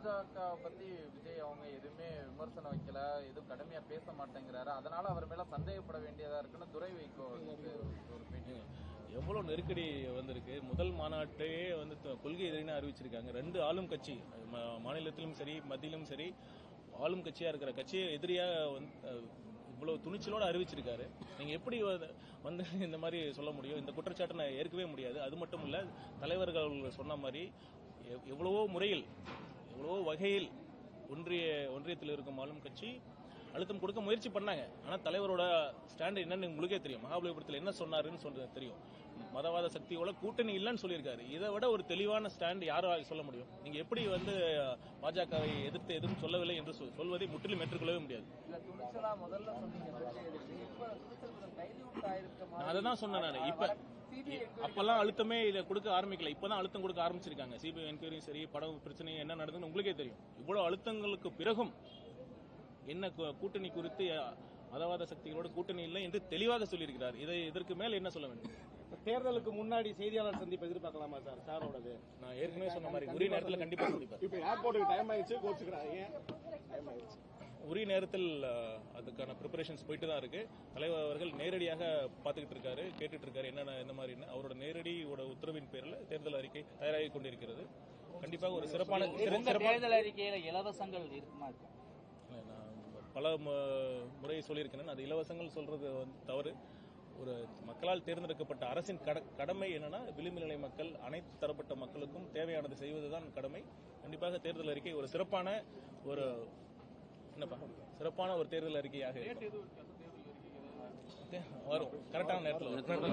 பாஜக பத்தி விஜய் அவங்க எதுவுமே விமர்சனம் வைக்கல, எதுவும் கடுமையா பேச மாட்டேங்கிறாரு, அதனால அவர் மேல சந்தேகப்பட வேண்டியதா இருக்குன்னு துரை வைகோ ஒரு பேட்டி. எவ்வளவு நெருக்கடி வந்திருக்கு. முதல் மாநாட்டையே வந்து கொள்கை எதிரின்னு அறிவிச்சிருக்காங்க. 2 ஆளும் கட்சி, மாநிலத்திலும் சரி மத்தியிலும் சரி, ஆளும் கட்சியா இருக்கிற கட்சியை எதிரியா இவ்வளவு துணிச்சலோட அறிவிச்சிருக்காரு. நீங்க எப்படி வந்து இந்த மாதிரி சொல்ல முடியும்? இந்த குற்றச்சாட்டை நான் ஏற்கவே முடியாது. அது மட்டும் இல்ல, தலைவர்கள் சொன்ன மாதிரி எவ்வளவோ முறையில் எவ்வளவோ வகையில் ஒன்றியத்தில் இருக்கும் ஆளும் கட்சி அழுத்தம் கொடுக்க முயற்சி பண்ணாங்க. ஆனா தலைவரோட ஸ்டாண்ட் என்னன்னு உங்களுக்கே தெரியும். மகாபலிபுரத்தில் என்ன சொன்னாருன்னு சொல்றது தெரியும். மதவாத சக்தியோட கூட்டணி இல்லைன்னு சொல்லியிருக்காரு. இதை விட ஒரு தெளிவான ஸ்டாண்ட் யாரும் சொல்ல முடியும்? நீங்க எப்படி வந்து பாஜகவை எதிர்த்து எதுவும் சொல்லவில்லை என்று சொல்வதை முற்றிலும் ஏற்றுக்கொள்ளவே முடியாது. அதை தான் சொன்னேன் நான். இப்ப அப்பெல்லாம் அழுத்தமே இதை கொடுக்க ஆரம்பிக்கல, இப்பதான் அழுத்தம் கொடுக்க ஆரம்பிச்சிருக்காங்க. சிபிஐ என்கொயரியும் சரி, படம் பிரச்சனை என்ன நடந்ததுன்னு உங்களுக்கே தெரியும். இவ்வளவு அழுத்தங்களுக்கு பிறகும் என்ன கூட்டணி குறித்து மதவாத சக்திகளோட கூட்டணி இல்லை என்று தெளிவாக சொல்லியிருக்கிறார். இதற்கு மேல் என்ன சொல்ல வேண்டும்? தேர்தலுக்கு முன்னாடி செய்தியாளர் சந்திப்பு எதிர்பார்க்கலாமா சார்? சாரோடது நான் ஏற்கனவே சொன்ன மாதிரி உரிய நேரத்தில் கண்டிப்பா சந்திப்பார். இப்ப ஏர்போர்ட்டுக்கு டைம் ஆயிடுச்சு, கோச்சுக்கிறாங்க. உரிய நேரத்தில் அதுக்கான ப்ரிப்பரேஷன்ஸ் போயிட்டு தான் இருக்கு. தலைவர் அவர்கள் நேரடியாக பார்த்துக்கிட்டு இருக்காரு, கேட்டுட்டு இருக்காரு என்னென்ன இந்த மாதிரி. அவரோட நேரடியோட உத்தரவின் பேரில் தேர்தல் அறிக்கை தயாராகி கொண்டிருக்கிறது. கண்டிப்பாக ஒரு சிறப்பான தேர்தல் அறிக்கையில இலவசங்கள் இருக்குமா? நான் பல முறையை சொல்லியிருக்கிறேன். அது இலவசங்கள் சொல்றது தவறு. ஒரு மக்களால் தேர்ந்தெடுக்கப்பட்ட அரசின் கடமை என்னன்னா, விளிம்பு நிலை மக்கள், அனைத்து தரப்பட்ட மக்களுக்கும் தேவையானது செய்வதுதான் கடமை. கண்டிப்பாக தேர்தல் அறிக்கை ஒரு சிறப்பான ஒரு தேர்தல் அறிக்கையாக வரும். கரெக்டான நேரத்தில்